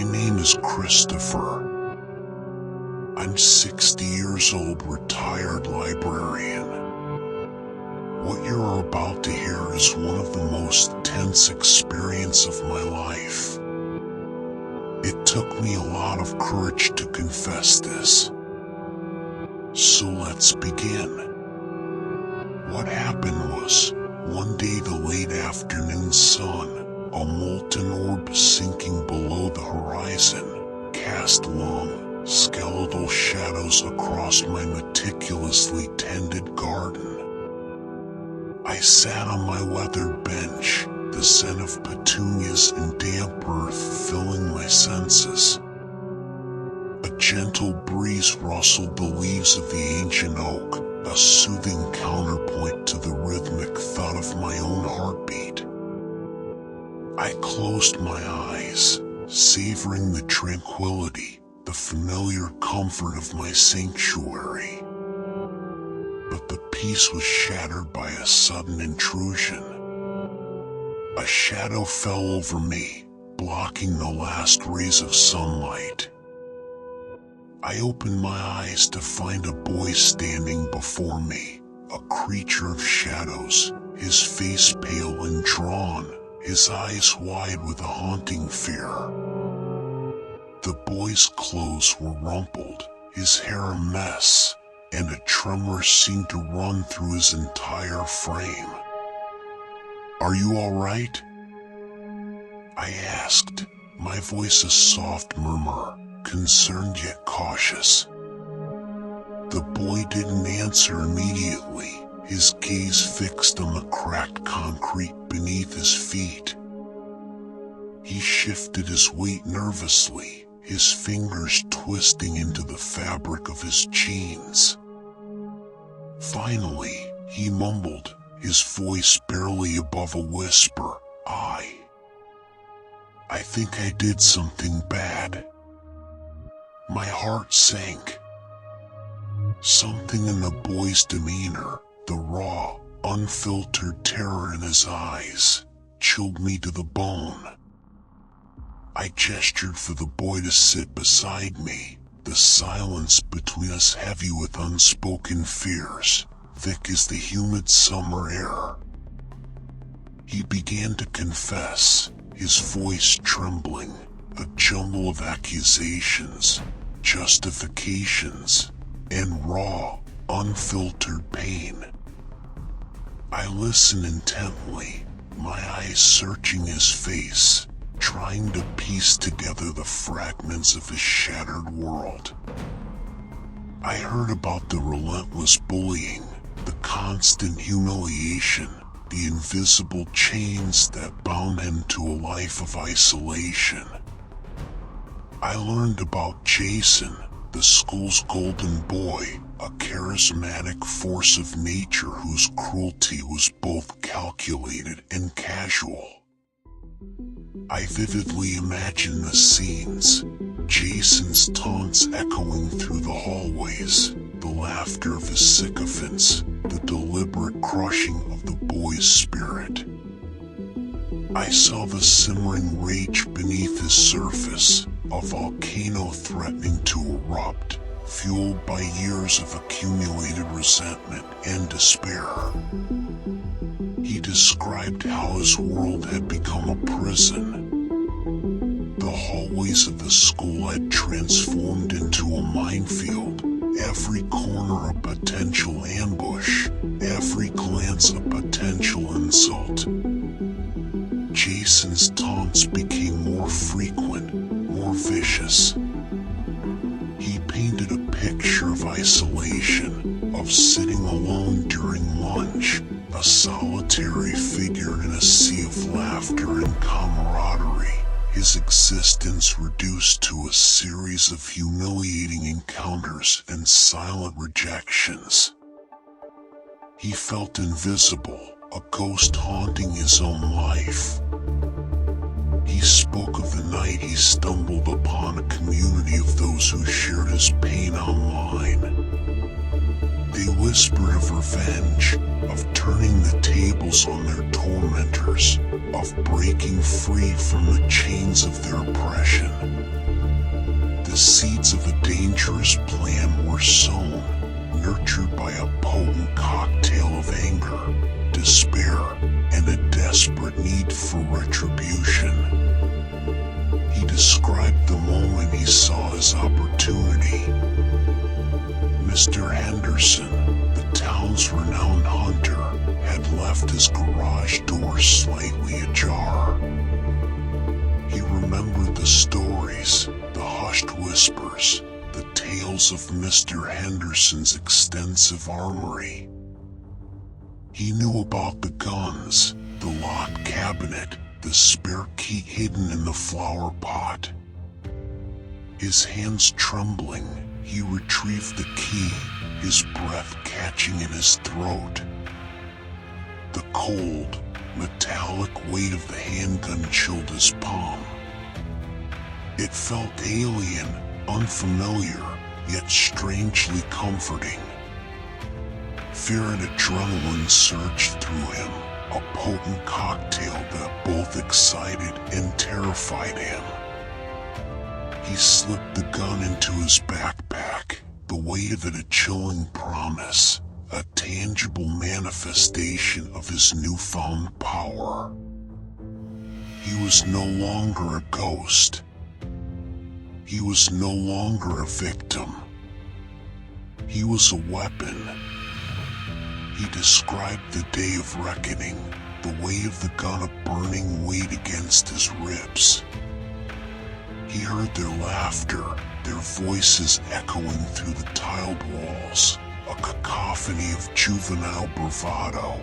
name is Christopher. I'm 60 years old, retired librarian. What you're about to hear is one of the most tense experiences of my life. It took me a lot of courage to confess this. So let's begin. What happened was, one day the late afternoon sun, a molten orb sinking below the horizon, cast long, skeletal shadows across my meticulously tended garden. I sat on my weathered bench, the scent of petunias and damp earth filling my senses. A gentle breeze rustled the leaves of the ancient oak, a soothing counterpoint to the rhythmic thud of my own heartbeat. I closed my eyes, savoring the tranquility, the familiar comfort of my sanctuary. But the peace was shattered by a sudden intrusion. A shadow fell over me, blocking the last rays of sunlight. I opened my eyes to find a boy standing before me, a creature of shadows, his face pale and drawn, his eyes wide with a haunting fear. The boy's clothes were rumpled, his hair a mess, and a tremor seemed to run through his entire frame. "Are you all right?" I asked, my voice a soft murmur, concerned yet cautious. The boy didn't answer immediately, his gaze fixed on the cracked concrete beneath his feet. He shifted his weight nervously, his fingers twisting into the fabric of his jeans. Finally, he mumbled, his voice barely above a whisper, I think I did something bad." My heart sank. Something in the boy's demeanor, the raw, unfiltered terror in his eyes, chilled me to the bone. I gestured for the boy to sit beside me, the silence between us heavy with unspoken fears, thick as the humid summer air. He began to confess, his voice trembling, a jumble of accusations, justifications, and raw, unfiltered pain. I listened intently, my eyes searching his face, trying to piece together the fragments of his shattered world. I heard about the relentless bullying, the constant humiliation, the invisible chains that bound him to a life of isolation. I learned about Jason, the school's golden boy, a charismatic force of nature whose cruelty was both calculated and casual. I vividly imagined the scenes, Jason's taunts echoing through the hallways, the laughter of his sycophants, the deliberate crushing of the boy's spirit. I saw the simmering rage beneath his surface, a volcano threatening to erupt, fueled by years of accumulated resentment and despair. He described how his world had become a prison. The hallways of the school had transformed into a minefield, every corner a potential ambush, every glance a potential insult. Jason's taunts became more frequent, more vicious. He painted a picture of isolation, of sitting alone during lunch, a solitary figure in a sea of laughter and camaraderie, his existence reduced to a series of humiliating encounters and silent rejections. He felt invisible, a ghost haunting his own life. He spoke of the night he stumbled upon a community of those who shared his pain online. They whispered of revenge, of turning the tables tables on their tormentors, of breaking free from the chains of their oppression. The seeds of a dangerous plan were sown, nurtured by a potent cocktail of anger, despair, and a desperate need for retribution. He described the moment he saw his opportunity. Mr. Henderson, the town's renowned hunter, had left his garage door slightly ajar. He remembered the stories, the hushed whispers, the tales of Mr. Henderson's extensive armory. He knew about the guns, the locked cabinet, the spare key hidden in the flower pot. His hands trembling, he retrieved the key, his breath catching in his throat. The cold, metallic weight of the handgun chilled his palm. It felt alien, unfamiliar, yet strangely comforting. Fear and adrenaline surged through him, a potent cocktail that both excited and terrified him. He slipped the gun into his backpack, the weight of it a chilling promise, a tangible manifestation of his newfound power. He was no longer a ghost. He was no longer a victim. He was a weapon. He described the day of reckoning, the weight of the gun a burning weight against his ribs. He heard their laughter, their voices echoing through the tiled walls, a cacophony of juvenile bravado.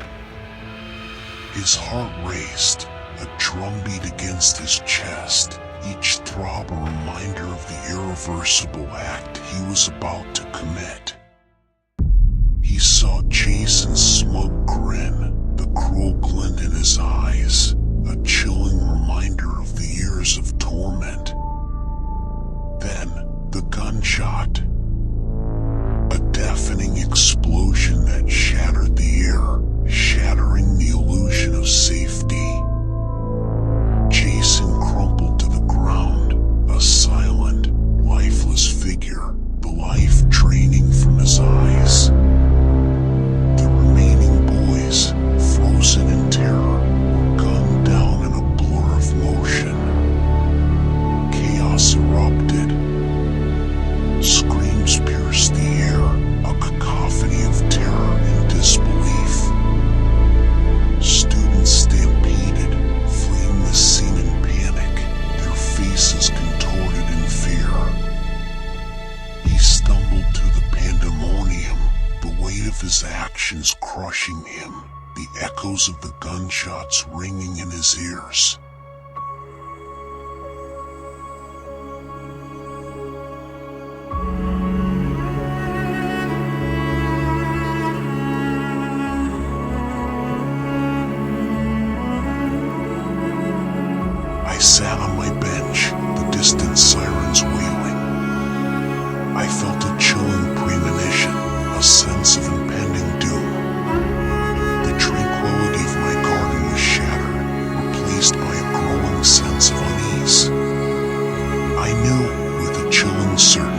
His heart raced, a drumbeat against his chest, each throb a reminder of the irreversible act he was about to commit. He saw Jason's smug grin, the cruel glint in his eyes, a chilling reminder of the years of torment. Then, the gunshot. A deafening explosion that shattered the air, shattering the illusion of safety. Jason crumpled to the ground, a silent, lifeless figure, the life draining from his eyes. The remaining boys, frozen in terror, were gunned down in a blur of motion. Chaos erupted. Screams pierced the air, a cacophony of terror and disbelief. Students stampeded, fleeing the scene in panic, their faces contorted in fear. He stumbled through the pandemonium, the weight of his actions crushing him, the echoes of the gunshots ringing in his ears. I sat on my bench, the distant sirens wailing. I felt a chilling premonition, a sense of impending doom. The tranquility of my garden was shattered, replaced by a growing sense of unease. I knew, with a chilling certainty,